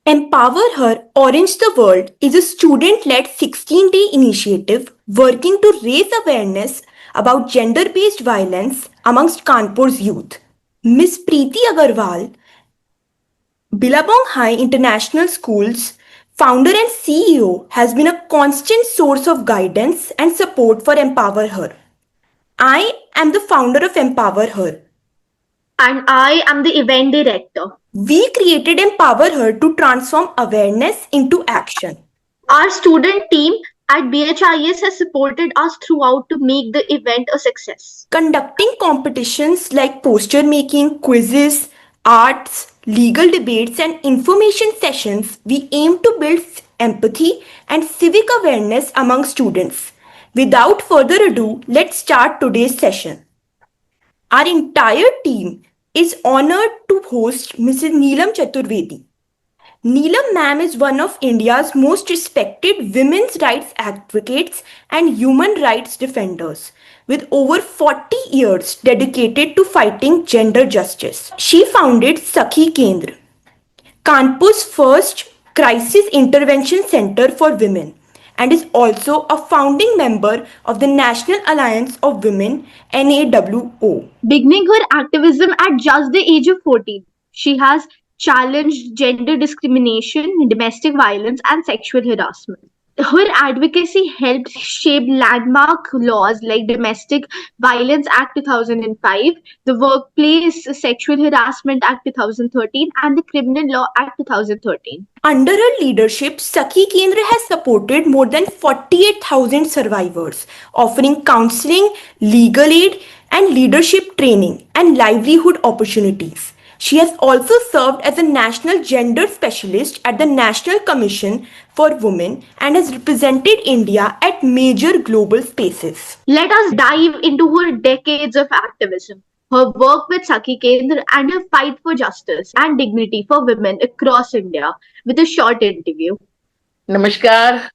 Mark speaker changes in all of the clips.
Speaker 1: Empower Her Orange the World is a student led 16-day initiative working to raise awareness about gender based violence amongst Kanpur's youth. Ms. Preeti Agarwal, Billabong High International School's founder and CEO, has been a constant source of guidance and support for Empower Her. I am the founder of Empower Her.
Speaker 2: And I am the event director.
Speaker 1: We created Empower Her to transform awareness into action.
Speaker 2: Our student team at BHIS has supported us throughout to make the event a success.
Speaker 1: Conducting competitions like poster making, quizzes, arts, legal debates, and information sessions, we aim to build empathy and civic awareness among students. Without further ado, let's start today's session. Our entire team is honored to host Mrs. Neelam Chaturvedi. Neelam ma'am is one of India's most respected women's rights advocates and human rights defenders, with over 40 years dedicated to fighting gender justice. She founded Sakhi Kendra, Kanpur's first crisis intervention center for women, and is also a founding member of the National Alliance of Women NAWO.
Speaker 2: Beginning her activism at just the age of 14, she has challenged gender discrimination, domestic violence, and sexual harassment. Her advocacy helped shape landmark laws like Domestic Violence Act 2005, the Workplace Sexual Harassment Act 2013, and the Criminal Law Act 2013.
Speaker 1: Under her leadership, Sakhi Kendra has supported more than 48,000 survivors, offering counseling, legal aid, and leadership training and livelihood opportunities. She has also served as a national gender specialist at the National Commission for Women and has represented India at major global spaces.
Speaker 2: Let us dive into her decades of activism, her work with Sakhi Kendra, and her fight for justice and dignity for women across India with a short interview.
Speaker 3: नमस्कार।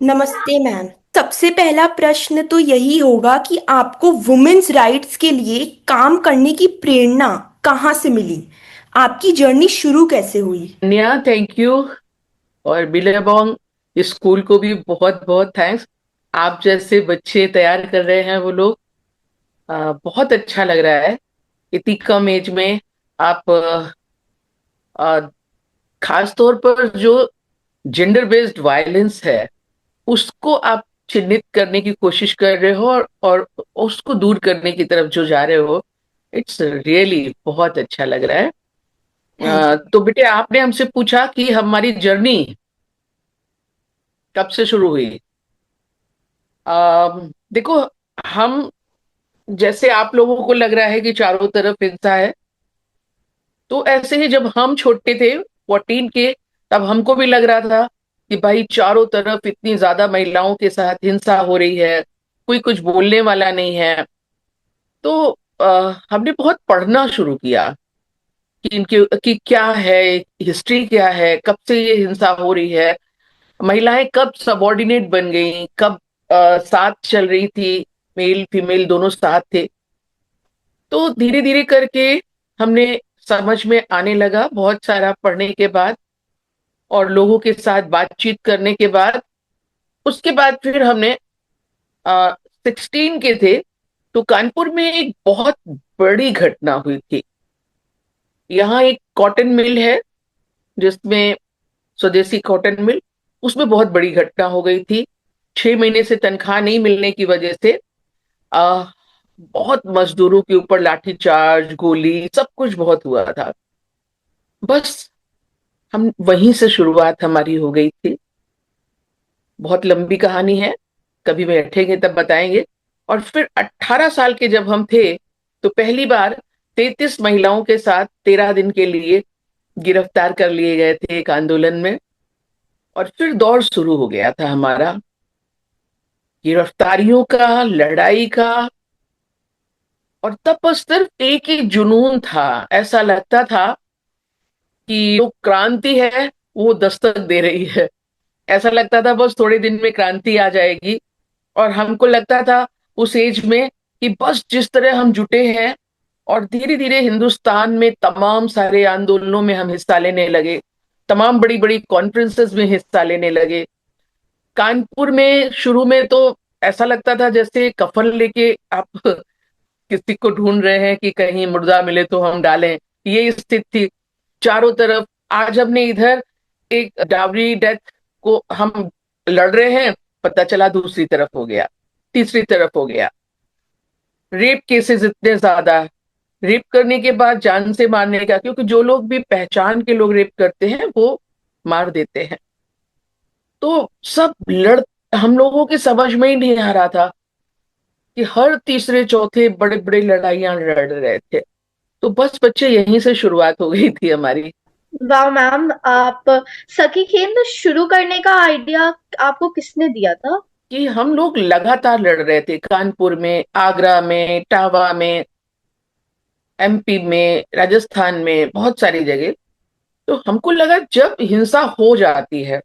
Speaker 1: नमस्ते ma'am. सबसे पहला प्रश्न तो यही होगा कि आपको वुमेन्स राइट्स के लिए काम करने की प्रेरणा कहाँ से मिली? आपकी जर्नी शुरू कैसे हुई?
Speaker 3: अन्या, थैंक यू। और बिलेबोंग स्कूल को भी बहुत बहुत थैंक्स। आप जैसे बच्चे तैयार कर रहे हैं वो लोग, बहुत अच्छा लग रहा है। इतनी कम एज में आप खास तौर पर जो जेंडर बेस्ड वायलेंस है उसको आप चिन्हित करने की कोशिश कर रहे हो और उसको दूर करने की तरफ जो जा रहे हो, इट्स रियली बहुत अच्छा लग रहा है। तो बेटे, आपने हमसे पूछा कि हमारी जर्नी कब से शुरू हुई। देखो, हम जैसे आप लोगों को लग रहा है कि चारों तरफ हिंसा है, तो ऐसे ही जब हम छोटे थे 14 के, तब हमको भी लग रहा था कि भाई चारों तरफ इतनी ज्यादा महिलाओं के साथ हिंसा हो रही है, कोई कुछ बोलने वाला नहीं है। तो हमने बहुत पढ़ना शुरू किया कि इनके कि क्या है, हिस्ट्री क्या है, कब से ये हिंसा हो रही है, महिलाएं कब सबॉर्डिनेट बन गई, कब साथ चल रही थी, मेल फीमेल दोनों साथ थे। तो धीरे धीरे करके हमने समझ में आने लगा, बहुत सारा पढ़ने के बाद और लोगों के साथ बातचीत करने के बाद। उसके बाद फिर हमने 16 के थे तो कानपुर में एक बहुत बड़ी घटना हुई थी। यहाँ एक कॉटन मिल है जिसमें स्वदेशी कॉटन मिल, उसमें बहुत बड़ी घटना हो गई थी। 6 महीने से तनख्वाह नहीं मिलने की वजह से बहुत मजदूरों के ऊपर लाठीचार्ज, गोली, सब कुछ बहुत हुआ था। बस हम वहीं से शुरुआत हमारी हो गई थी। बहुत लंबी कहानी है, कभी बैठेंगे तब बताएंगे। और फिर 18 साल के जब हम थे तो पहली बार 33 महिलाओं के साथ 13 दिन के लिए गिरफ्तार कर लिए गए थे एक आंदोलन में। और फिर दौर शुरू हो गया था हमारा गिरफ्तारियों का, लड़ाई का। और तब बस सिर्फ एक ही जुनून था, ऐसा लगता था कि जो क्रांति है वो दस्तक दे रही है। ऐसा लगता था बस थोड़े दिन में क्रांति आ जाएगी। और हमको लगता था उस एज में कि बस जिस तरह हम जुटे हैं और धीरे धीरे हिंदुस्तान में तमाम सारे आंदोलनों में हम हिस्सा लेने लगे, तमाम बड़ी बड़ी कॉन्फ्रेंसेस में हिस्सा लेने लगे। कानपुर में शुरू में तो ऐसा लगता था जैसे कफन लेके आप किसी को ढूंढ रहे हैं कि कहीं मुर्दा मिले तो हम डालें, ये स्थिति थी चारों तरफ। आज हमने इधर एक डावरी डेथ को हम लड़ रहे हैं, पता चला दूसरी तरफ हो गया, तीसरी तरफ हो गया। रेप केसेस इतने ज्यादा, रेप करने के बाद जान से मारने का, क्योंकि जो लोग भी पहचान के लोग रेप करते हैं वो मार देते हैं। तो सब लड़ हम लोगों की समझ में ही नहीं आ रहा था कि हर तीसरे चौथे बड़े बड़े लड़ाइयां लड़ रहे थे। तो बस बच्चे यहीं से शुरुआत हो गई थी हमारी।
Speaker 2: वाह मैम, आप सखी केंद्र शुरू करने का आइडिया आपको किसने दिया था?
Speaker 3: कि हम लोग लगातार लड़ रहे थे, कानपुर में, आगरा में, इटावा में, एमपी में, राजस्थान में, बहुत सारी जगह। तो हमको लगा जब हिंसा हो जाती है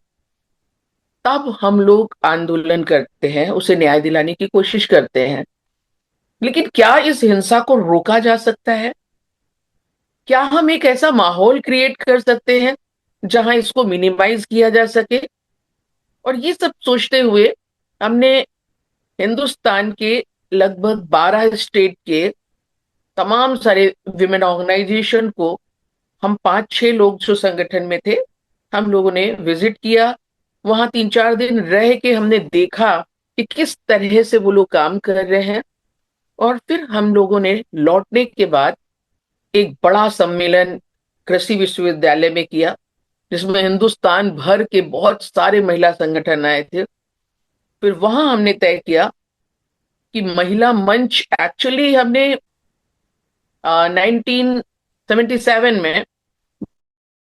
Speaker 3: तब हम लोग आंदोलन करते हैं, उसे न्याय दिलाने की कोशिश करते हैं। लेकिन क्या इस हिंसा को रोका जा सकता है? क्या हम एक ऐसा माहौल क्रिएट कर सकते हैं जहां इसको मिनिमाइज किया जा सके? और ये सब सोचते हुए हमने हिंदुस्तान के लगभग 12 स्टेट के तमाम सारे विमेन ऑर्गेनाइजेशन को, हम 5-6 लोग जो संगठन में थे, हम लोगों ने विजिट किया। वहां 3-4 दिन रह के हमने देखा कि किस तरह से वो लोग काम कर रहे हैं। और फिर हम लोगों ने लौटने के बाद एक बड़ा सम्मेलन कृषि विश्वविद्यालय में किया, जिसमें हिंदुस्तान भर के बहुत सारे महिला संगठन आए थे। फिर वहां हमने तय किया कि महिला मंच, एक्चुअली हमने 1977 में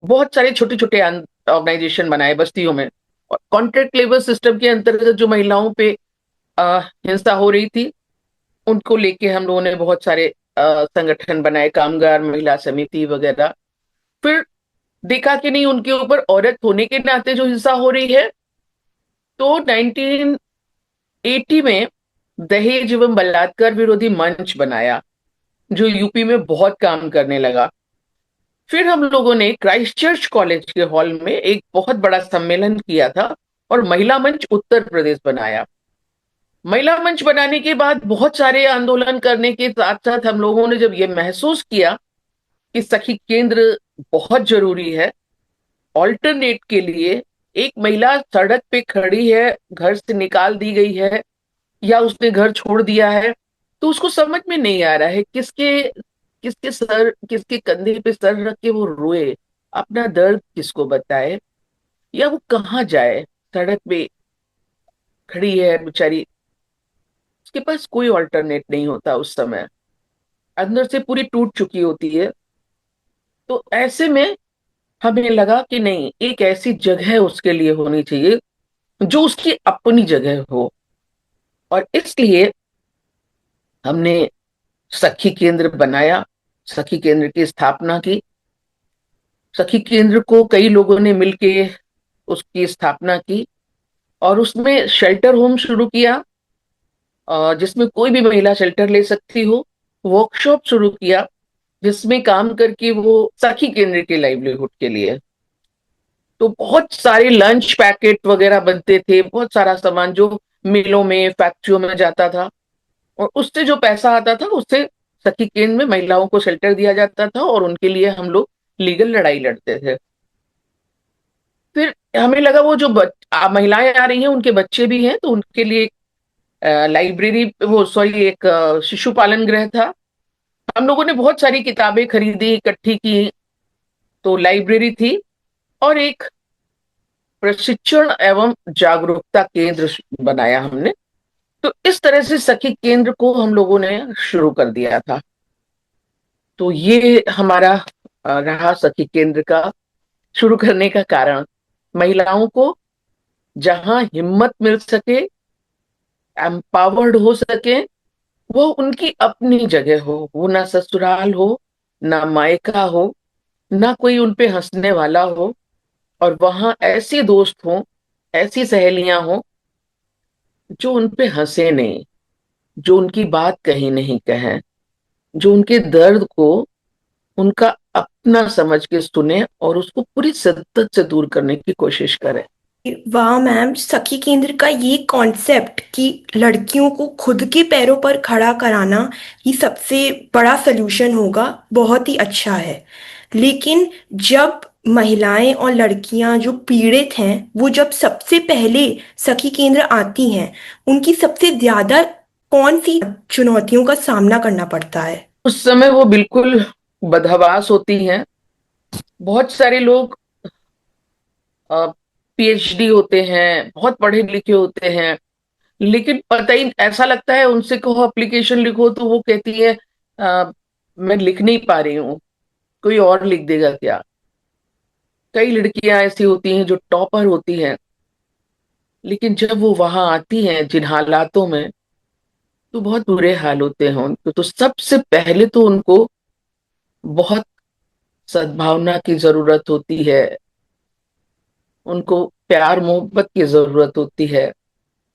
Speaker 3: बहुत सारे छोटे छोटे ऑर्गेनाइजेशन बनाए बस्तियों में, और कॉन्ट्रैक्ट लेबर सिस्टम के अंतर्गत जो महिलाओं पे हिंसा हो रही थी उनको लेके हम लोगों ने बहुत सारे संगठन बनाए, कामगार महिला समिति वगैरह। फिर देखा कि नहीं, उनके ऊपर औरत होने के नाते जो हिंसा हो रही है, तो 1980 में दहेज एवं बलात्कार विरोधी मंच बनाया, जो यूपी में बहुत काम करने लगा। फिर हम लोगों ने क्राइस्ट चर्च कॉलेज के हॉल में एक बहुत बड़ा सम्मेलन किया था और महिला मंच उत्तर प्रदेश बनाया। महिला मंच बनाने के बाद बहुत सारे आंदोलन करने के साथ साथ हम लोगों ने जब ये महसूस किया कि सखी केंद्र बहुत जरूरी है, ऑल्टरनेट के लिए, एक महिला सड़क पे खड़ी है, घर से निकाल दी गई है या उसने घर छोड़ दिया है, तो उसको समझ में नहीं आ रहा है किसके किसके कंधे पे सर रख के वो रोए, अपना दर्द किसको बताए, या वो कहाँ जाए। सड़क पे खड़ी है बेचारी, उसके पास कोई ऑल्टरनेट नहीं होता उस समय, अंदर से पूरी टूट चुकी होती है। तो ऐसे में हमें लगा कि नहीं, एक ऐसी जगह उसके लिए होनी चाहिए जो उसकी अपनी जगह हो। और इसलिए हमने सखी केंद्र बनाया, सखी केंद्र की स्थापना की। सखी केंद्र को कई लोगों ने मिलके उसकी स्थापना की और उसमें शेल्टर होम शुरू किया, जिसमें कोई भी महिला शेल्टर ले सकती हो। वर्कशॉप शुरू किया जिसमें काम करके वो सखी केंद्र के लाइवलीहुड के लिए, तो बहुत सारे लंच पैकेट वगैरह बनते थे, बहुत सारा सामान जो मिलों में, फैक्ट्रियों में जाता था, और उससे जो पैसा आता था उससे सखी केंद्र में महिलाओं को शेल्टर दिया जाता था और उनके लिए हम लोग लीगल लड़ाई लड़ते थे। फिर हमें लगा वो जो महिलाएं आ रही हैं उनके बच्चे भी हैं, तो उनके लिए लाइब्रेरी, वो सॉरी, एक शिशु पालन गृह था। हम लोगों ने बहुत सारी किताबें खरीदी, इकट्ठी की, तो लाइब्रेरी थी। और एक प्रशिक्षण एवं जागरूकता केंद्र बनाया हमने। तो इस तरह से सखी केंद्र को हम लोगों ने शुरू कर दिया था। तो ये हमारा रहा सखी केंद्र का शुरू करने का कारण, महिलाओं को जहां हिम्मत मिल सके, एम्पावर्ड हो सके, वो उनकी अपनी जगह हो, वो ना ससुराल हो, ना मायका हो, ना कोई उनपे हंसने वाला हो, और वहां ऐसे दोस्त हों, ऐसी सहेलियां हों जो उनपे हंसे नहीं, जो उनकी बात कहीं नहीं कहें, जो उनके दर्द को उनका अपना समझ के सुने और उसको पूरी शिद्दत से दूर करने की कोशिश करें।
Speaker 1: वाह मैम, सखी केंद्र का ये कॉन्सेप्ट कि लड़कियों को खुद के पैरों पर खड़ा कराना ही सबसे बड़ा सलूशन होगा, बहुत ही अच्छा है। लेकिन जब महिलाएं और लड़कियां जो पीड़ित हैं, वो जब सबसे पहले सखी केंद्र आती हैं, उनकी सबसे ज्यादा कौन सी चुनौतियों का सामना करना पड़ता है?
Speaker 3: उस समय वो बिल्कुल बदहवास होती हैं। बहुत सारे लोग पीएचडी होते हैं, बहुत पढ़े लिखे होते हैं, लेकिन पता ही ऐसा लगता है उनसे कहो एप्लीकेशन लिखो तो वो कहती है मैं लिख नहीं पा रही हूँ, कोई और लिख देगा क्या। कई लड़कियां ऐसी होती हैं जो टॉपर होती हैं, लेकिन जब वो वहां आती हैं जिन हालातों में, तो बहुत बुरे हाल होते हैं उनके। तो सबसे पहले तो उनको बहुत सद्भावना की जरूरत होती है, उनको प्यार मोहब्बत की जरूरत होती है।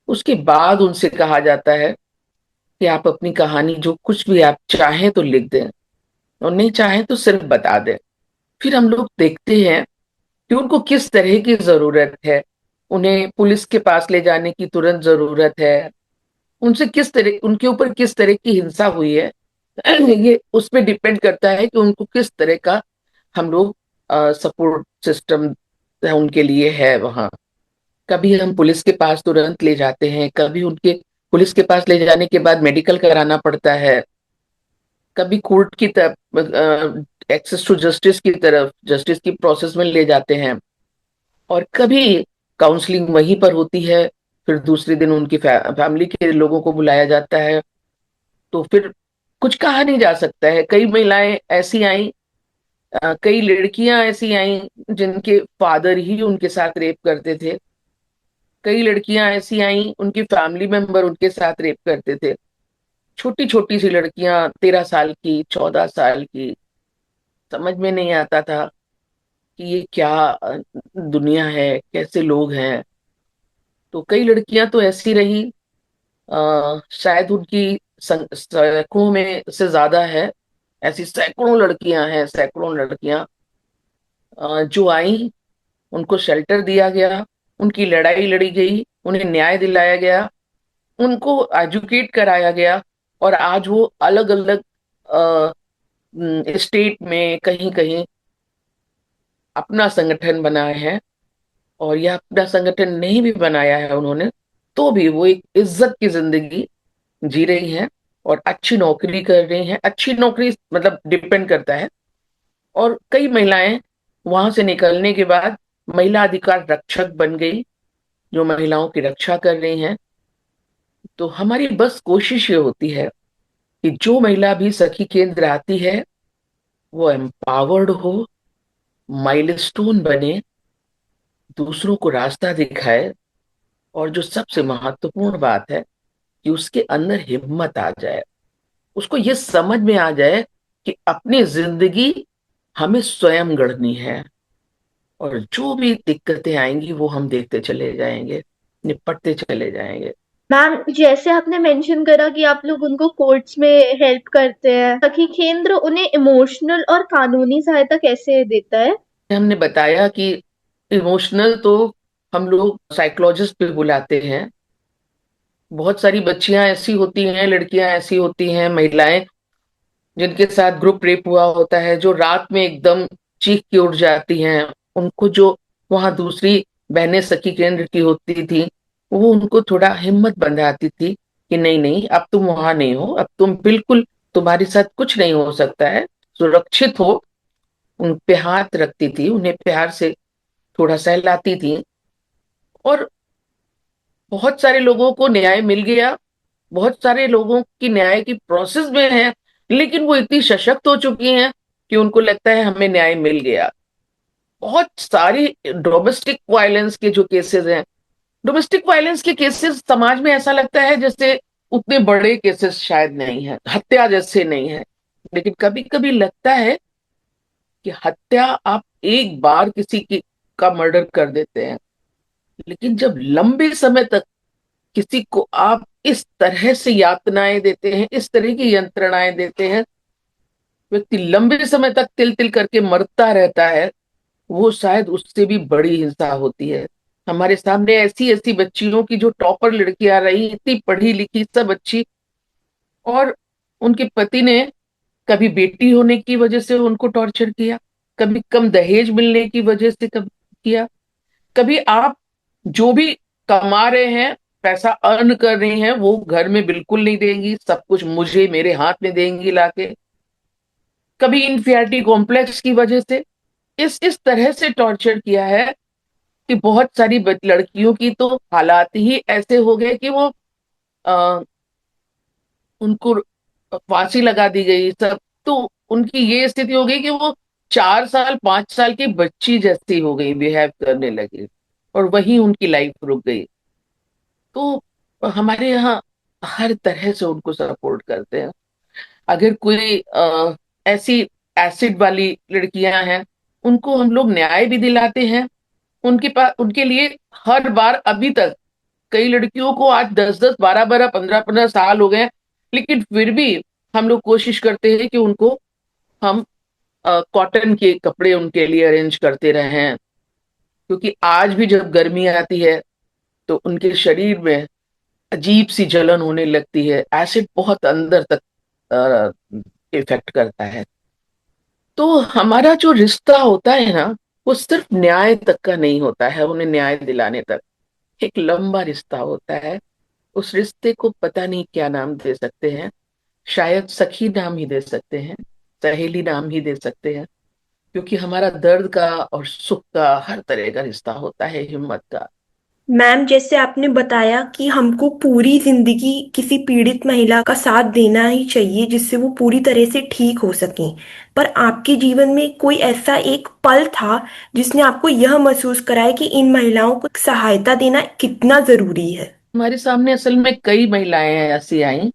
Speaker 3: उसके बाद उनसे कहा जाता है कि आप अपनी कहानी जो कुछ भी आप चाहें तो लिख दें, और नहीं चाहें तो सिर्फ बता दें। फिर हम लोग देखते हैं कि उनको किस तरह की जरूरत है। उन्हें पुलिस के पास ले जाने की तुरंत जरूरत है। उनसे किस तरह, उनके ऊपर किस तरह की हिंसा हुई है, ये उस पर डिपेंड करता है कि उनको किस तरह का हम लोग सपोर्ट सिस्टम उनके लिए है वहाँ। कभी हम पुलिस के पास तुरंत ले जाते हैं, कभी उनके पुलिस के पास ले जाने के बाद मेडिकल कराना पड़ता है, कभी कोर्ट की तरफ, एक्सेस टू जस्टिस की तरफ, जस्टिस की प्रोसेस में ले जाते हैं, और कभी काउंसलिंग वहीं पर होती है। फिर दूसरे दिन उनकी फैमिली के लोगों को बुलाया जाता है। तो फिर कुछ कहा नहीं जा सकता है। कई महिलाएं ऐसी आई, कई लड़कियां ऐसी आई जिनके फादर ही उनके साथ रेप करते थे। कई लड़कियां ऐसी आई उनकी फैमिली मेंबर उनके साथ रेप करते थे। छोटी छोटी सी लड़कियां, 13 साल की, 14 साल की, समझ में नहीं आता था कि ये क्या दुनिया है, कैसे लोग हैं। तो कई लड़कियां तो ऐसी रही, शायद उनकी सैकड़ों में से ज्यादा है, ऐसी सैकड़ों लड़कियां हैं, सैकड़ों लड़कियां जो आई, उनको शेल्टर दिया गया, उनकी लड़ाई लड़ी गई, उन्हें न्याय दिलाया गया, उनको एजुकेट कराया गया, और आज वो अलग अलग स्टेट में कहीं कहीं अपना संगठन बनाए हैं। और यह अपना संगठन नहीं भी बनाया है उन्होंने, तो भी वो एक इज्जत की जिंदगी जी रही हैं और अच्छी नौकरी कर रही हैं। अच्छी नौकरी मतलब डिपेंड करता है। और कई महिलाएं वहां से निकलने के बाद महिला अधिकार रक्षक बन गई, जो महिलाओं की रक्षा कर रही हैं। तो हमारी बस कोशिश ये होती है कि जो महिला भी सखी केंद्र आती है वो एम्पावर्ड हो, माइलस्टोन बने, दूसरों को रास्ता दिखाए, और जो सबसे महत्वपूर्ण बात है कि उसके अंदर हिम्मत आ जाए, उसको ये समझ में आ जाए कि अपनी जिंदगी हमें स्वयं गढ़नी है, और जो भी दिक्कतें आएंगी वो हम देखते चले जाएंगे, निपटते चले जाएंगे।
Speaker 2: मैम, जैसे आपने मेंशन करा कि आप लोग उनको कोर्ट्स में हेल्प करते हैं, सखी केंद्र उन्हें इमोशनल और कानूनी सहायता कैसे देता है?
Speaker 3: हमने बताया कि इमोशनल तो हम लोग साइकोलॉजिस्ट पे बुलाते हैं। बहुत सारी बच्चियां ऐसी होती हैं, लड़कियां ऐसी होती हैं, महिलाएं जिनके साथ ग्रुप रेप हुआ होता है, जो रात में एकदम चीख के उठ जाती हैं। उनको जो वहां दूसरी बहनें सखी केंद्र की होती थी, वो उनको थोड़ा हिम्मत बंधाती थी कि नहीं नहीं, अब तुम वहां नहीं हो, अब तुम बिल्कुल, तुम्हारे साथ कुछ नहीं हो सकता है, सुरक्षित हो। उन पे हाथ रखती थी, उन्हें प्यार से थोड़ा सहलाती थी। और बहुत सारे लोगों को न्याय मिल गया, बहुत सारे लोगों की न्याय की प्रोसेस में है, लेकिन वो इतनी सशक्त हो चुकी हैं कि उनको लगता है हमें न्याय मिल गया। बहुत सारी डोमेस्टिक वायलेंस के जो केसेस हैं, डोमेस्टिक वायलेंस के केसेस समाज में ऐसा लगता है जैसे उतने बड़े केसेस शायद नहीं है, हत्या जैसे नहीं है। लेकिन कभी कभी लगता है कि हत्या, आप एक बार किसी की का मर्डर कर देते हैं, लेकिन जब लंबे समय तक किसी को आप इस तरह से यातनाएं देते हैं, इस तरह की यंत्रणाएं देते हैं, व्यक्ति लंबे समय तक तिल तिल करके मरता रहता है, वो शायद उससे भी बड़ी हिंसा होती है। हमारे सामने ऐसी ऐसी बच्चियों की जो टॉपर लड़कियां रही, इतनी पढ़ी लिखी सब अच्छी, और उनके पति ने कभी बेटी होने की वजह से उनको टॉर्चर किया, कभी कम दहेज मिलने की वजह से कभी किया, कभी आप जो भी कमा रहे हैं, पैसा अर्न कर रही हैं, वो घर में बिल्कुल नहीं देंगी, सब कुछ मुझे मेरे हाथ में देंगी लाके, कभी इन्फियरिटी कॉम्प्लेक्स की वजह से इस तरह से टॉर्चर किया है कि बहुत सारी लड़कियों की तो हालात ही ऐसे हो गए कि वो उनको फांसी लगा दी गई सब। तो उनकी ये स्थिति हो गई कि वो 4 साल 5 साल की बच्ची जैसी हो गई, बिहेव करने लगी, और वही उनकी लाइफ रुक गई। तो हमारे यहाँ हर तरह से उनको सपोर्ट करते हैं। अगर कोई ऐसी एसिड वाली लड़कियां हैं, उनको हम लोग न्याय भी दिलाते हैं। उनके पास, उनके लिए हर बार, अभी तक कई लड़कियों को आज 10 10 12 12 15 15 साल हो गए, लेकिन फिर भी हम लोग कोशिश करते हैं कि उनको हम कॉटन के कपड़े उनके लिए अरेंज करते रहे हैं, क्योंकि आज भी जब गर्मी आती है तो उनके शरीर में अजीब सी जलन होने लगती है, एसिड बहुत अंदर तक इफेक्ट करता है। तो हमारा जो रिश्ता होता है ना, वो सिर्फ न्याय तक का नहीं होता है, उन्हें न्याय दिलाने तक एक लंबा रिश्ता होता है। उस रिश्ते को पता नहीं क्या नाम दे सकते हैं, शायद सखी नाम ही दे सकते हैं, सहेली नाम ही दे सकते हैं, क्योंकि हमारा दर्द का और सुख का हर तरह का रिश्ता होता है, हिम्मत का।
Speaker 1: मैम, जैसे आपने बताया कि हमको पूरी जिंदगी किसी पीड़ित महिला का साथ देना ही चाहिए जिससे वो पूरी तरह से ठीक हो सकें, पर आपके जीवन में कोई ऐसा एक पल था जिसने आपको यह महसूस कराया कि इन महिलाओं को सहायता देना कितना जरूरी है?
Speaker 3: हमारे सामने असल में कई महिलाएं ऐसी आई।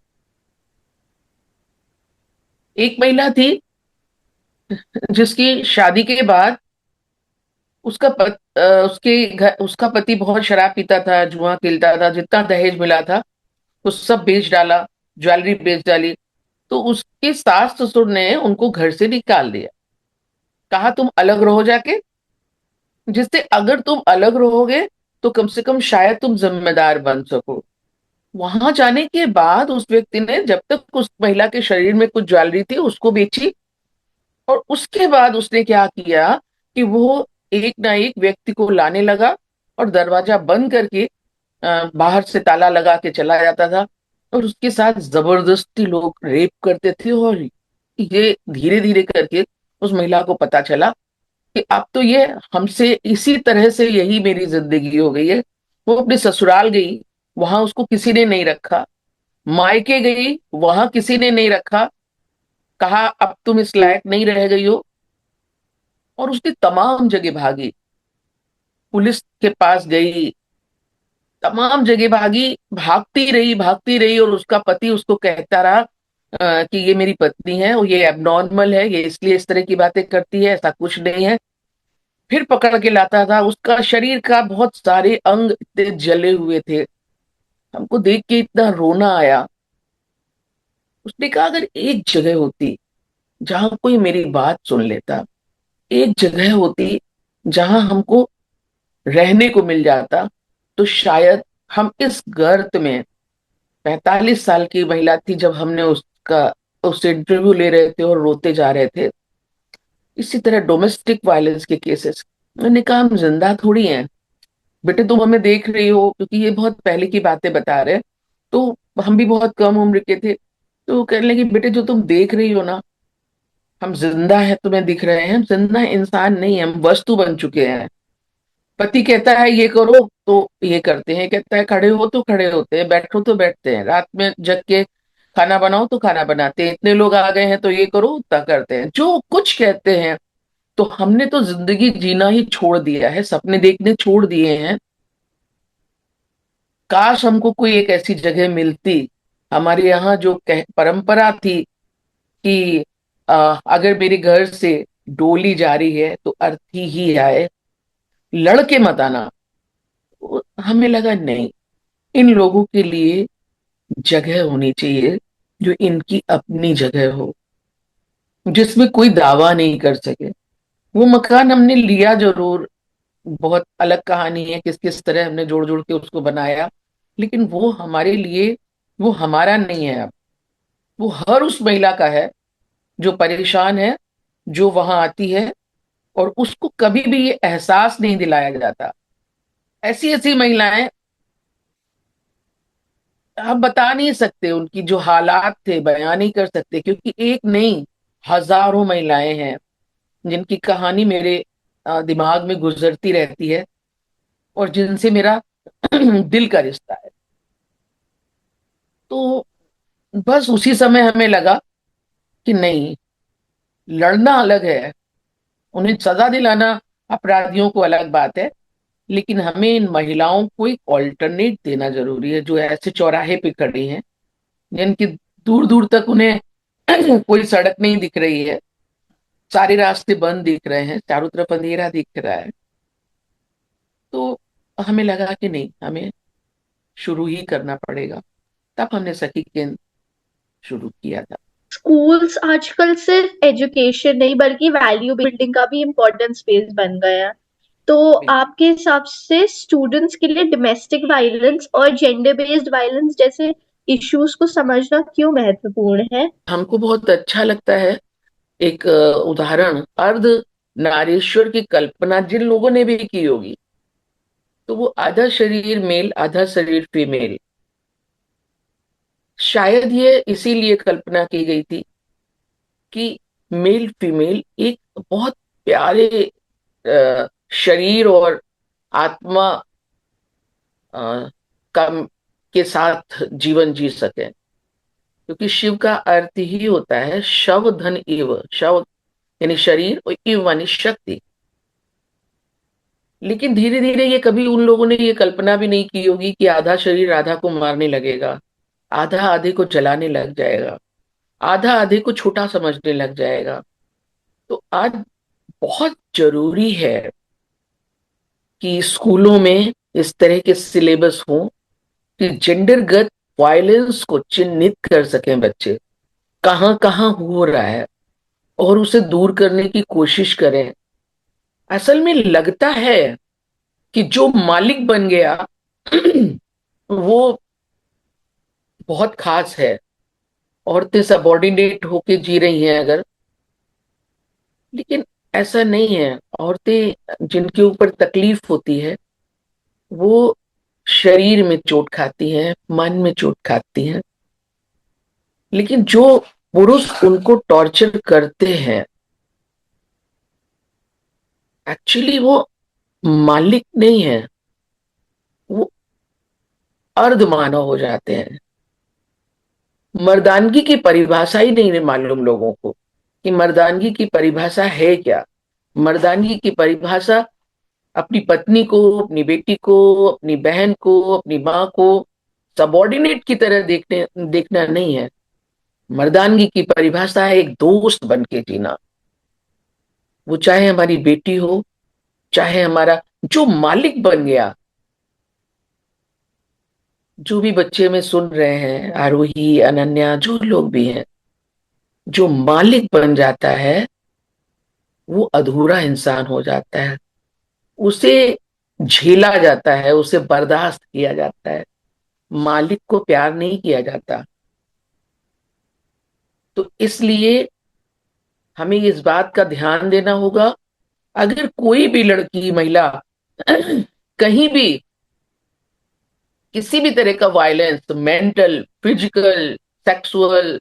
Speaker 3: एक महिला थी जिसकी शादी के बाद उसका पति बहुत शराब पीता था, जुआ खेलता था, जितना दहेज मिला था वो सब बेच डाला, ज्वेलरी बेच डाली। तो उसके सास ससुर ने उनको घर से निकाल दिया, कहा तुम अलग रहो जाके, जिससे अगर तुम अलग रहोगे तो कम से कम शायद तुम जिम्मेदार बन सको। वहां जाने के बाद उस व्यक्ति ने, जब तक उस महिला के शरीर में कुछ ज्वेलरी थी, उसको बेची, और उसके बाद उसने क्या किया कि वो एक ना एक व्यक्ति को लाने लगा और दरवाजा बंद करके बाहर से ताला लगा के चला जाता था, और उसके साथ जबरदस्ती लोग रेप करते थे। और ये धीरे धीरे करके उस महिला को पता चला कि अब तो ये हमसे इसी तरह से यही मेरी जिंदगी हो गई है। वो अपने ससुराल गई, वहां उसको किसी ने नहीं रखा, मायके गई, वहां किसी ने नहीं रखा, कहा अब तुम इस लायक नहीं रह गई हो, और उसने तमाम जगह भागी, पुलिस के पास गई, तमाम जगह भागी, भागती रही, और उसका पति उसको कहता रहा कि ये मेरी पत्नी है और ये एबनॉर्मल है, ये इसलिए इस तरह की बातें करती है, ऐसा कुछ नहीं है। फिर पकड़ के लाता था। उसका शरीर का बहुत सारे अंग इतने जले हुए थे, हमको देख के इतना रोना आया। उसने कहा अगर एक जगह होती जहां कोई मेरी बात सुन लेता, एक जगह होती जहां हमको रहने को मिल जाता, तो शायद हम इस गर्त में, 45 साल की महिला थी जब हमने उससे इंटरव्यू ले रहे थे और रोते जा रहे थे, इसी तरह डोमेस्टिक वायलेंस के केसेस। मैंने कहा हम जिंदा थोड़ी हैं बेटे, तुम हमें देख रही हो, क्योंकि ये बहुत पहले की बातें बता रहे हैं, तो हम भी बहुत कम उम्र के थे। तो कहने लगी बेटे जो तुम देख रही हो ना, हम जिंदा है तुम्हें दिख रहे हैं, हम जिंदा इंसान नहीं, हम वस्तु बन चुके हैं। पति कहता है ये करो तो ये करते हैं, कहता है खड़े हो तो खड़े होते हैं, बैठो तो बैठते हैं, रात में जग के खाना बनाओ तो खाना बनाते हैं, इतने लोग आ गए हैं तो ये करो उतना करते हैं, जो कुछ कहते हैं। तो हमने तो जिंदगी जीना ही छोड़ दिया है, सपने देखने छोड़ दिए हैं। काश हमको कोई एक ऐसी जगह मिलती। हमारे यहाँ जो परंपरा थी कि अगर मेरे घर से डोली जा रही है तो अर्थी ही आए, लड़के मत आना। हमें लगा नहीं, इन लोगों के लिए जगह होनी चाहिए जो इनकी अपनी जगह हो। जिसमें कोई दावा नहीं कर सके। वो मकान हमने लिया जरूर, बहुत अलग कहानी है किस किस तरह हमने जोड़ जोड़ के उसको बनाया, लेकिन वो हमारे लिए, वो हमारा नहीं है अब। वो हर उस महिला का है जो परेशान है, जो वहां आती है, और उसको कभी भी ये एहसास नहीं दिलाया जाता। ऐसी ऐसी महिलाएं, हम बता नहीं सकते उनकी जो हालात थे, बयान नहीं कर सकते, क्योंकि एक नहीं, हजारों महिलाएं हैं जिनकी कहानी मेरे दिमाग में गुजरती रहती है, और जिनसे मेरा दिल का रिश्ता है। तो बस उसी समय हमें लगा कि नहीं, लड़ना अलग है, उन्हें सजा दिलाना अपराधियों को अलग बात है, लेकिन हमें इन महिलाओं को एक ऑल्टरनेट देना जरूरी है, जो ऐसे चौराहे पे खड़ी हैं, जिनकी दूर दूर तक उन्हें कोई सड़क नहीं दिख रही है, सारे रास्ते बंद दिख रहे हैं, चारों तरफ अंधेरा दिख रहा है। तो हमें लगा कि नहीं, हमें शुरू ही करना पड़ेगा। तब हमने सखी केंद्र शुरू किया था।
Speaker 2: स्कूल्स आजकल सिर्फ एजुकेशन नहीं बल्कि वैल्यू बिल्डिंग का भी इम्पोर्टेंट स्पेस बन गया है। तो आपके हिसाब से स्टूडेंट्स के लिए डोमेस्टिक वायलेंस और जेंडर बेस्ड वायलेंस जैसे इश्यूज को समझना क्यों महत्वपूर्ण है?
Speaker 3: हमको बहुत अच्छा लगता है एक उदाहरण, अर्ध नारीश्वर की कल्पना जिन लोगों ने भी की होगी, तो वो आधा शरीर मेल आधा शरीर फीमेल, शायद ये इसीलिए कल्पना की गई थी कि मेल फीमेल एक बहुत प्यारे शरीर और आत्मा अ, का के साथ जीवन जी सके, क्योंकि शिव का अर्थ ही होता है शव धन इव, शव यानी शरीर, और इव यानी शक्ति। लेकिन धीरे धीरे ये कभी उन लोगों ने ये कल्पना भी नहीं की होगी कि आधा शरीर आधा को मारने लगेगा, आधा आधे को जलाने लग जाएगा, आधा आधे को छोटा समझने लग जाएगा। तो आज बहुत जरूरी है कि स्कूलों में इस तरह के सिलेबस हो कि जेंडरगत वायलेंस को चिन्हित कर सकें बच्चे, कहाँ कहाँ हो रहा है, और उसे दूर करने की कोशिश करें। असल में लगता है कि जो मालिक बन गया वो बहुत खास है, औरतें सबॉर्डिनेट होके जी रही हैं अगर, लेकिन ऐसा नहीं है। औरतें जिनके ऊपर तकलीफ होती है, वो शरीर में चोट खाती हैं, मन में चोट खाती हैं, लेकिन जो पुरुष उनको टॉर्चर करते हैं, एक्चुअली वो मालिक नहीं है, वो अर्ध मानव हो जाते हैं। मर्दानगी की परिभाषा ही नहीं मालूम लोगों को कि मर्दानगी की परिभाषा है क्या। मर्दानगी की परिभाषा अपनी पत्नी को, अपनी बेटी को, अपनी बहन को, अपनी माँ को सबॉर्डिनेट की तरह देखना नहीं है। मर्दानगी की परिभाषा है एक दोस्त बन के जीना, वो चाहे हमारी बेटी हो, चाहे हमारा जो मालिक बन गया। जो भी बच्चे में सुन रहे हैं, आरोही, अनन्या, जो लोग भी हैं, जो मालिक बन जाता है वो अधूरा इंसान हो जाता है, उसे झेला जाता है, उसे बर्दाश्त किया जाता है, मालिक को प्यार नहीं किया जाता। तो इसलिए हमें इस बात का ध्यान देना होगा, अगर कोई भी लड़की, महिला कहीं भी किसी भी तरह का violence, mental, physical, sexual,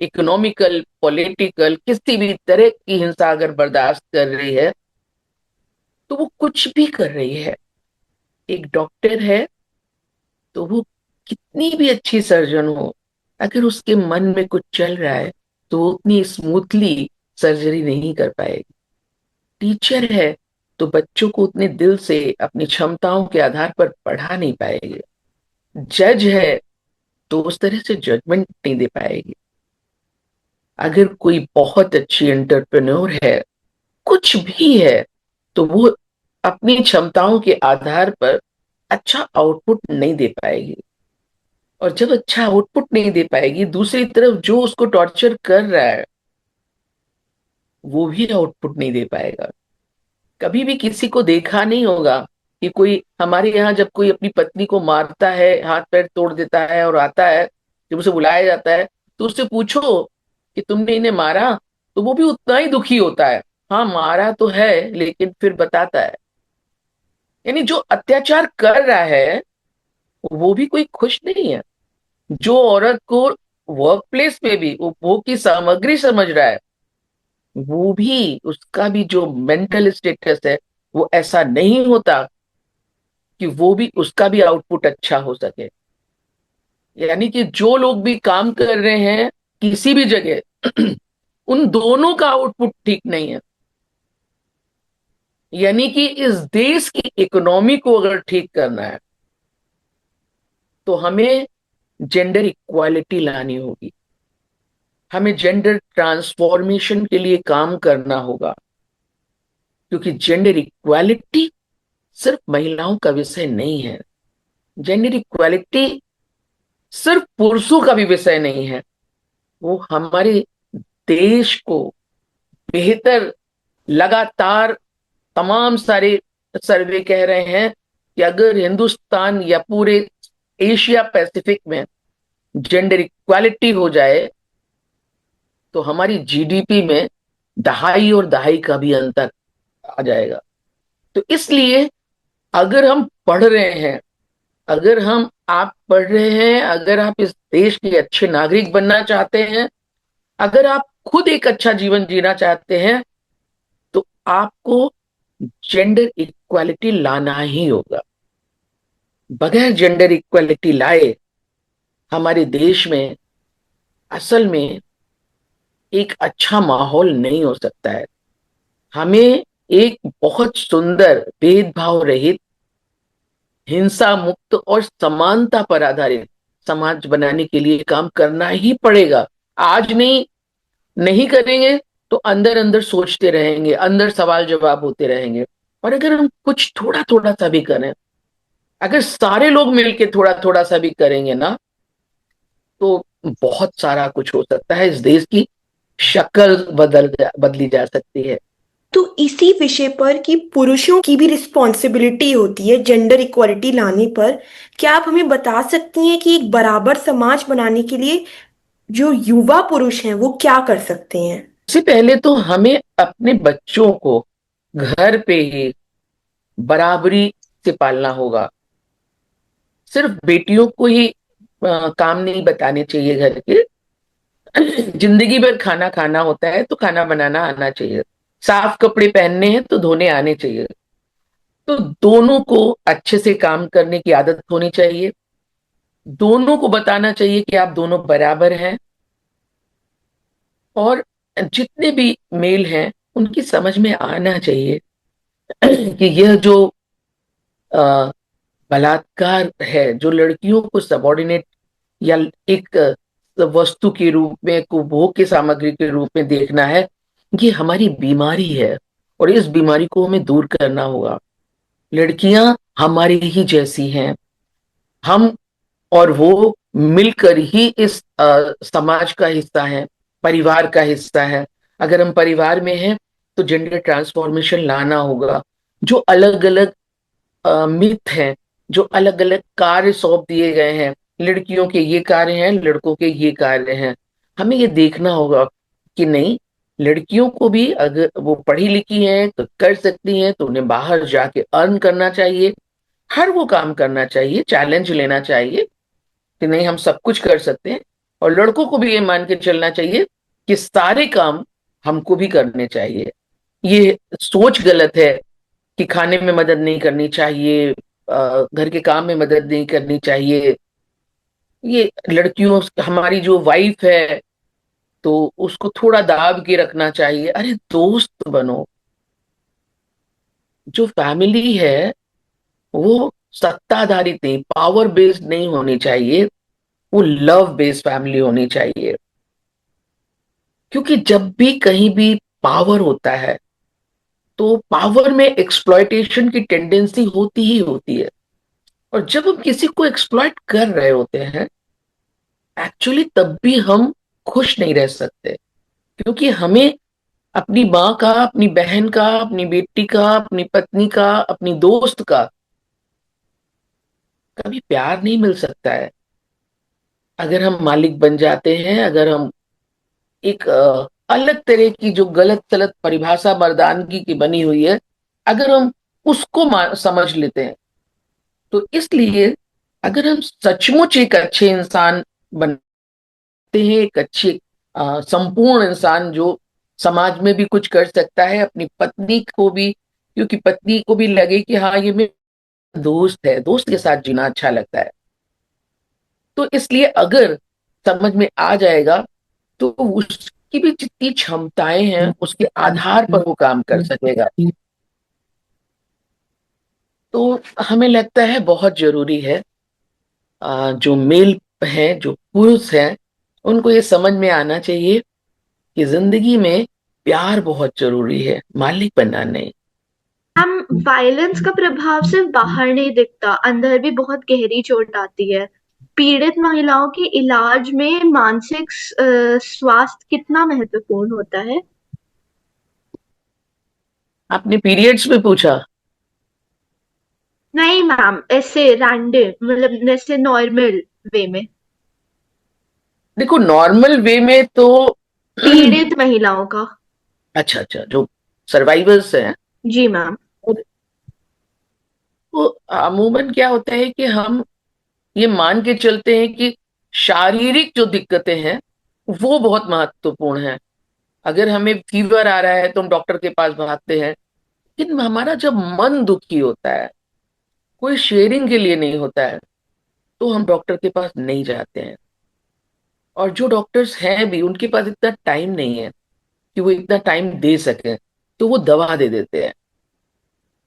Speaker 3: economical, political, किसी भी तरह की हिंसा अगर बर्दाश्त कर रही है, तो वो कुछ भी कर रही है। एक डॉक्टर है तो वो कितनी भी अच्छी सर्जन हो, अगर उसके मन में कुछ चल रहा है तो वो उतनी स्मूथली सर्जरी नहीं कर पाएगी। टीचर है तो बच्चों को उतने दिल से अपनी क्षमताओं के आधार पर पढ़ा नहीं पाएगी। जज है तो उस तरह से जजमेंट नहीं दे पाएगी। अगर कोई बहुत अच्छी एंटरप्रेन्योर है, कुछ भी है, तो वो अपनी क्षमताओं के आधार पर अच्छा आउटपुट नहीं दे पाएगी। और जब अच्छा आउटपुट नहीं दे पाएगी, दूसरी तरफ जो उसको टॉर्चर कर रहा है वो भी आउटपुट नहीं दे पाएगा। कभी भी किसी को देखा नहीं होगा कि कोई हमारे यहाँ जब कोई अपनी पत्नी को मारता है, हाथ पैर तोड़ देता है और आता है, जब उसे बुलाया जाता है तो उससे पूछो कि तुमने इन्हें मारा, तो वो भी उतना ही दुखी होता है। हाँ मारा तो है, लेकिन फिर बताता है। यानी जो अत्याचार कर रहा है वो भी कोई खुश नहीं है। जो औरत को वर्क प्लेस पे भी उपभोग की सामग्री समझ रहा है, वो भी, उसका भी जो मेंटल स्टेटस है वो ऐसा नहीं होता कि वो भी, उसका भी आउटपुट अच्छा हो सके। यानी कि जो लोग भी काम कर रहे हैं किसी भी जगह उन दोनों का आउटपुट ठीक नहीं है। यानी कि इस देश की इकोनॉमी को अगर ठीक करना है तो हमें जेंडर इक्वालिटी लानी होगी, हमें जेंडर ट्रांसफॉर्मेशन के लिए काम करना होगा। क्योंकि जेंडर इक्वालिटी सिर्फ महिलाओं का विषय नहीं है, जेंडर इक्वालिटी सिर्फ पुरुषों का भी विषय नहीं है। वो हमारे देश को बेहतर, लगातार तमाम सारे सर्वे कह रहे हैं कि अगर हिंदुस्तान या पूरे एशिया पैसिफिक में जेंडर इक्वालिटी हो जाए तो हमारी जीडीपी में दहाई और दहाई का भी अंतर आ जाएगा। तो इसलिए अगर हम पढ़ रहे हैं, अगर हम आप पढ़ रहे हैं, अगर आप इस देश के अच्छे नागरिक बनना चाहते हैं, अगर आप खुद एक अच्छा जीवन जीना चाहते हैं, तो आपको जेंडर इक्वालिटी लाना ही होगा। बगैर जेंडर इक्वालिटी लाए हमारे देश में असल में एक अच्छा माहौल नहीं हो सकता है। हमें एक बहुत सुंदर, भेदभाव रहित, हिंसा मुक्त और समानता पर आधारित समाज बनाने के लिए काम करना ही पड़ेगा। आज नहीं, नहीं करेंगे तो अंदर अंदर सोचते रहेंगे, अंदर सवाल जवाब होते रहेंगे। और अगर हम कुछ थोड़ा थोड़ा सा भी करें, अगर सारे लोग मिलके थोड़ा थोड़ा सा भी करेंगे ना, तो बहुत सारा कुछ हो सकता है। इस देश की शक्ल बदली जा सकती है।
Speaker 1: तो इसी विषय पर कि पुरुषों की भी रिस्पॉन्सिबिलिटी होती है जेंडर इक्वालिटी लाने पर, क्या आप हमें बता सकती हैं कि एक बराबर समाज बनाने के लिए जो युवा पुरुष हैं वो क्या कर सकते हैं?
Speaker 3: सबसे पहले तो हमें अपने बच्चों को घर पे ही बराबरी से पालना होगा। सिर्फ बेटियों को ही काम नहीं बताने चाहिए घर के। जिंदगी भर खाना खाना होता है तो खाना बनाना आना चाहिए, साफ कपड़े पहनने हैं तो धोने आने चाहिए। तो दोनों को अच्छे से काम करने की आदत होनी चाहिए। दोनों को बताना चाहिए कि आप दोनों बराबर हैं। और जितने भी मेल हैं उनकी समझ में आना चाहिए कि यह जो अ, बलात्कार है, जो लड़कियों को सबॉर्डिनेट या एक वस्तु के रूप में, एक उपभोग की सामग्री के रूप में देखना है, ये हमारी बीमारी है और इस बीमारी को हमें दूर करना होगा। लड़कियां हमारी ही जैसी हैं, हम और वो मिलकर ही इस समाज का हिस्सा है, परिवार का हिस्सा है। अगर हम परिवार में हैं तो जेंडर ट्रांसफॉर्मेशन लाना होगा। जो अलग अलग मिथ हैं, जो अलग अलग कार्य सौंप दिए गए हैं, लड़कियों के ये कार्य हैं, लड़कों के ये कार्य हैं, हमें ये देखना होगा कि नहीं, लड़कियों को भी अगर वो पढ़ी लिखी हैं तो कर सकती हैं, तो उन्हें बाहर जाके अर्न करना चाहिए, हर वो काम करना चाहिए, चैलेंज लेना चाहिए कि नहीं हम सब कुछ कर सकते हैं। और लड़कों को भी ये मान के चलना चाहिए कि सारे काम हमको भी करने चाहिए। ये सोच गलत है कि खाने में मदद नहीं करनी चाहिए, घर के काम में मदद नहीं करनी चाहिए। ये लड़कियों, हमारी जो वाइफ है तो उसको थोड़ा दाब के रखना चाहिए। अरे दोस्त बनो। जो फैमिली है वो सत्ता आधारित नहीं, पावर बेस्ड नहीं होनी चाहिए, वो लव बेस्ड फैमिली होनी चाहिए। क्योंकि जब भी कहीं भी पावर होता है तो पावर में एक्सप्लॉयटेशन की टेंडेंसी होती ही होती है। और जब हम किसी को एक्सप्लॉइट कर रहे होते हैं, एक्चुअली तब भी हम खुश नहीं रह सकते, क्योंकि हमें अपनी माँ का, अपनी बहन का, अपनी बेटी का, अपनी पत्नी का, अपनी दोस्त का कभी प्यार नहीं मिल सकता है। अगर हम मालिक बन जाते हैं, अगर हम एक अलग तरह की जो गलत सलत परिभाषा मर्दानगी की बनी हुई है, अगर हम उसको समझ लेते हैं, तो इसलिए अगर हम सचमुच एक अच्छे इंसान बनते हैं, एक अच्छे संपूर्ण इंसान जो समाज में भी कुछ कर सकता है, अपनी पत्नी को भी, क्योंकि पत्नी को भी लगे कि हाँ ये मेरा दोस्त है, दोस्त के साथ जीना अच्छा लगता है, तो इसलिए अगर समझ में आ जाएगा तो उसकी भी जितनी क्षमताएं हैं उसके आधार पर वो काम कर सकेगा। तो हमें लगता है बहुत जरूरी है जो मेल हैं, जो पुरुष हैं, उनको ये समझ में आना चाहिए कि जिंदगी में प्यार बहुत जरूरी है, मालिक बनना नहीं।
Speaker 2: हम वायलेंस का प्रभाव सिर्फ बाहर नहीं दिखता, अंदर भी बहुत गहरी चोट आती है। पीड़ित महिलाओं के इलाज में मानसिक स्वास्थ्य कितना महत्वपूर्ण होता है?
Speaker 3: आपने पीरियड्स में पूछा?
Speaker 2: नहीं मैम, ऐसे रैंडम, मतलब जैसे नॉर्मल वे में।
Speaker 3: देखो, नॉर्मल वे में तो
Speaker 2: पीड़ित महिलाओं का।
Speaker 3: अच्छा अच्छा, जो सर्वाइवर्स हैं,
Speaker 2: जी मैम।
Speaker 3: तो अमूमन क्या होता है कि हम ये मान के चलते हैं कि शारीरिक जो दिक्कतें हैं वो बहुत महत्वपूर्ण है। अगर हमें फीवर आ रहा है तो हम डॉक्टर के पास भागते हैं, लेकिन हमारा जब मन दुखी होता है, कोई शेयरिंग के लिए नहीं होता है, तो हम डॉक्टर के पास नहीं जाते हैं। और जो डॉक्टर्स हैं भी, उनके पास इतना टाइम नहीं है कि वो इतना टाइम दे सकें, तो वो दवा दे देते हैं।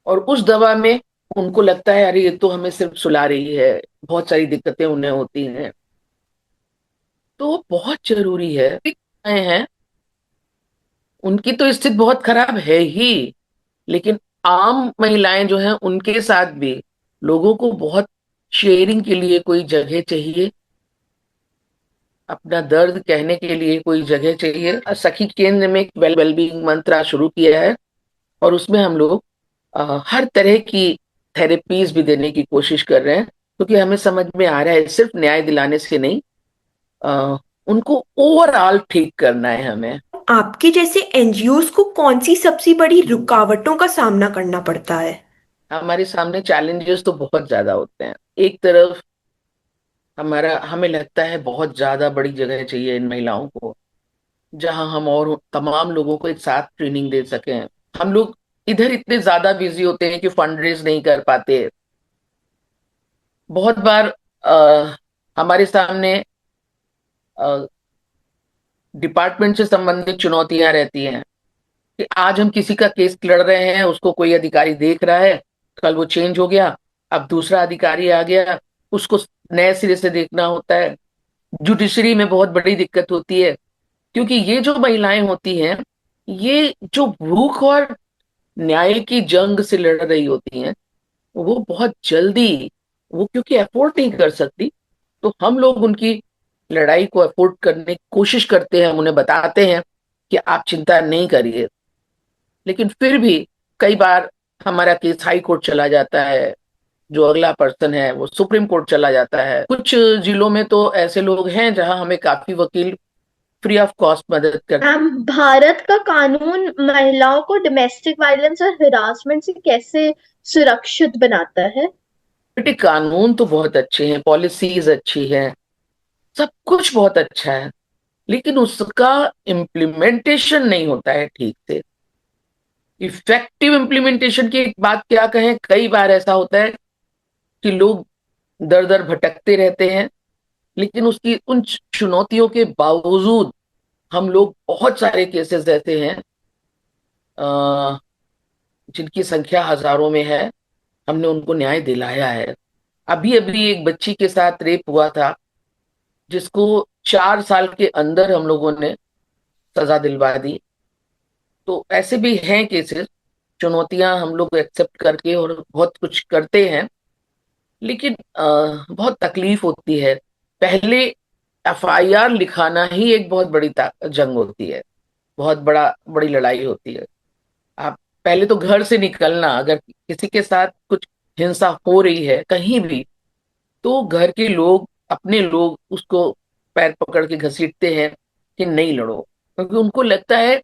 Speaker 3: और उस दवा में उनको लगता है अरे ये तो हमें सिर्फ सुला रही है, बहुत सारी दिक्कतें उन्हें होती हैं। तो बहुत जरूरी है, हैं उनकी तो स्थिति बहुत खराब है ही, लेकिन आम महिलाएं जो हैं उनके साथ भी लोगों को बहुत शेयरिंग के लिए कोई जगह चाहिए, अपना दर्द कहने के लिए कोई जगह चाहिए। सखी केंद्र में एक वेलबींग मंत्रा शुरू किया है, और उसमें हम लोग हर तरह की थेरेपीज भी देने की कोशिश कर रहे हैं, क्योंकि हमें समझ में आ रहा है सिर्फ न्याय दिलाने से नहीं, अ, उनको ओवरऑल ठीक करना है हमें।
Speaker 1: आपके जैसे एनजीओज को कौन सी सबसे बड़ी रुकावटों का सामना करना पड़ता है?
Speaker 3: हमारे सामने चैलेंजेस तो बहुत ज्यादा होते हैं। एक तरफ हमें लगता है बहुत ज्यादा बड़ी जगह चाहिए इन महिलाओं को, जहां हम और तमाम लोगों को एक साथ ट्रेनिंग दे सकें। हम लोग इधर इतने ज्यादा बिजी होते हैं कि फंड रेज नहीं कर पाते। बहुत बार हमारे सामने डिपार्टमेंट से संबंधित चुनौतियां रहती हैं कि आज हम किसी का केस लड़ रहे हैं, उसको कोई अधिकारी देख रहा है, कल वो चेंज हो गया, अब दूसरा अधिकारी आ गया, उसको नए सिरे से देखना होता है। जुडिशरी में बहुत बड़ी दिक्कत होती है, क्योंकि ये जो महिलाएं होती हैं, ये जो भूख और न्याय की जंग से लड़ रही होती हैं, वो बहुत जल्दी, वो क्योंकि अफोर्ड नहीं कर सकती, तो हम लोग उनकी लड़ाई को अफोर्ड करने की कोशिश करते हैं, हम उन्हें बताते हैं कि आप चिंता नहीं करिए। लेकिन फिर भी कई बार हमारा केस हाई कोर्ट चला जाता है, जो अगला पर्सन है वो सुप्रीम कोर्ट चला जाता है। कुछ जिलों में तो ऐसे लोग हैं जहां हमें काफी वकील फ्री ऑफ कॉस्ट मदद करते
Speaker 2: मैम, भारत का कानून महिलाओं को डोमेस्टिक वायलेंस और हिरासमेंट से कैसे सुरक्षित बनाता है?
Speaker 3: हैं। बेटे, कानून तो बहुत अच्छे हैं, पॉलिसीज अच्छी हैं, सब कुछ बहुत अच्छा है, लेकिन उसका इम्प्लीमेंटेशन नहीं होता है ठीक से। इफेक्टिव इम्प्लीमेंटेशन की बात क्या कहें, कई बार ऐसा होता है कि लोग दर दर भटकते रहते हैं, लेकिन उसकी उन चुनौतियों के बावजूद हम लोग बहुत सारे केसेस ऐसे हैं अ, जिनकी संख्या हजारों में है, हमने उनको न्याय दिलाया है। अभी अभी एक बच्ची के साथ रेप हुआ था, जिसको 4 साल के अंदर हम लोगों ने सजा दिलवा दी। तो ऐसे भी हैं केसेस, चुनौतियां हम लोग एक्सेप्ट करके और बहुत कुछ करते हैं, लेकिन बहुत तकलीफ होती है। पहले एफआईआर लिखाना ही एक बहुत बड़ी जंग होती है। बहुत बड़ी लड़ाई होती है। आप पहले तो घर से निकलना, अगर किसी के साथ कुछ हिंसा हो रही है कहीं भी, तो घर के लोग, अपने लोग उसको पैर पकड़ के घसीटते हैं कि नहीं लड़ो, क्योंकि उनको लगता है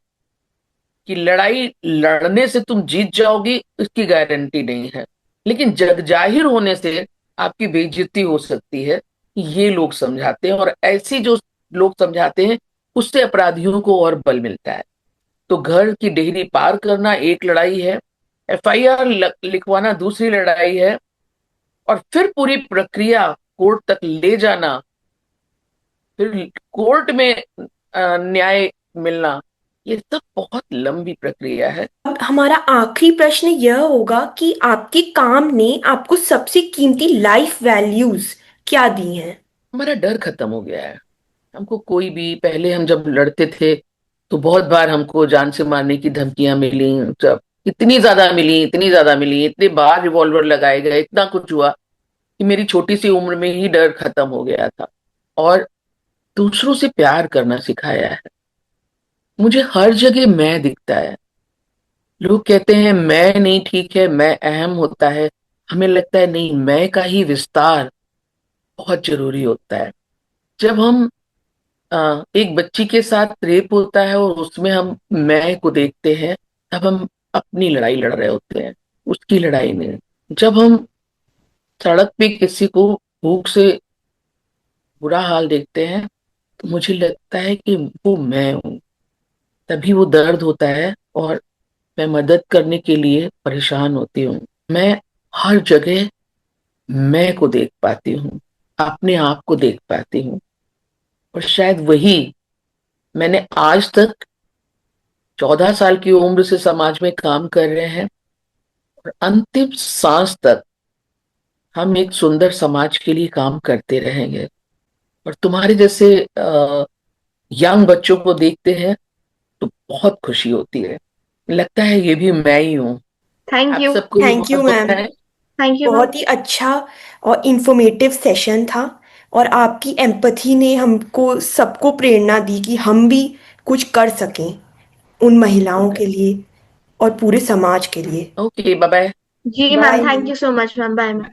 Speaker 3: कि लड़ाई लड़ने से तुम जीत जाओगी इसकी गारंटी नहीं है, लेकिन जग जाहिर होने से आपकी बेइज्जती हो सकती है, ये लोग समझाते हैं। और ऐसे जो लोग समझाते हैं, उससे अपराधियों को और बल मिलता है। तो घर की डेहरी पार करना एक लड़ाई है, एफआईआर लिखवाना दूसरी लड़ाई है, और फिर पूरी प्रक्रिया कोर्ट तक ले जाना, फिर कोर्ट में न्याय मिलना, ये सब बहुत लंबी प्रक्रिया है।
Speaker 1: अब हमारा आखिरी प्रश्न यह होगा कि आपके काम ने आपको सबसे कीमती लाइफ वैल्यूज क्या दी हैं?
Speaker 3: हमारा डर खत्म हो गया है। हमको कोई भी, पहले हम जब लड़ते थे तो बहुत बार हमको जान से मारने की धमकियां मिली, जब इतनी ज्यादा मिली, इतने बार रिवॉल्वर लगाए गए, इतना कुछ हुआ कि मेरी छोटी सी उम्र में ही डर खत्म हो गया था। और दूसरों से प्यार करना सिखाया है। मुझे हर जगह मैं दिखता है। लोग कहते हैं मैं नहीं ठीक है, मैं अहम होता है। हमें लगता है नहीं, मैं का ही विस्तार बहुत जरूरी होता है। जब हम एक बच्ची के साथ रेप होता है और उसमें हम मैं को देखते हैं, तब हम अपनी लड़ाई लड़ रहे होते हैं, उसकी लड़ाई नहीं। जब हम सड़क पे किसी को भूख से बुरा हाल देखते हैं, तो मुझे लगता है कि वो मैं हूँ। तभी वो दर्द होता है और मैं मदद करने के लिए परेशान होती हूँ। मैं हर जगह मैं को देख पाती हूँ, अपने आप को देख पाती हूँ। और शायद वही मैंने आज तक 14 साल की उम्र से समाज में काम कर रहे हैं, और अंतिम सांस तक हम एक सुंदर समाज के लिए काम करते रहेंगे। और तुम्हारे जैसे यंग बच्चों को देखते हैं तो बहुत खुशी होती है, लगता है ये भी मैं ही हूँ।
Speaker 2: थैंक
Speaker 3: आप
Speaker 2: यू।
Speaker 3: सबको भी
Speaker 1: थैंक यू
Speaker 3: बहुत बहुत
Speaker 1: ma'am.
Speaker 3: Thank.
Speaker 2: Thank you ma'am.
Speaker 1: बहुत ही अच्छा और इंफॉर्मेटिव सेशन था, और आपकी एम्पैथी ने हमको सबको प्रेरणा दी कि हम भी कुछ कर सकें उन महिलाओं के लिए और पूरे समाज के लिए।
Speaker 3: Okay, bye bye.
Speaker 2: जी ma'am,
Speaker 1: bye
Speaker 2: thank
Speaker 1: ma'am.
Speaker 2: You so much ma'am, bye ma'am.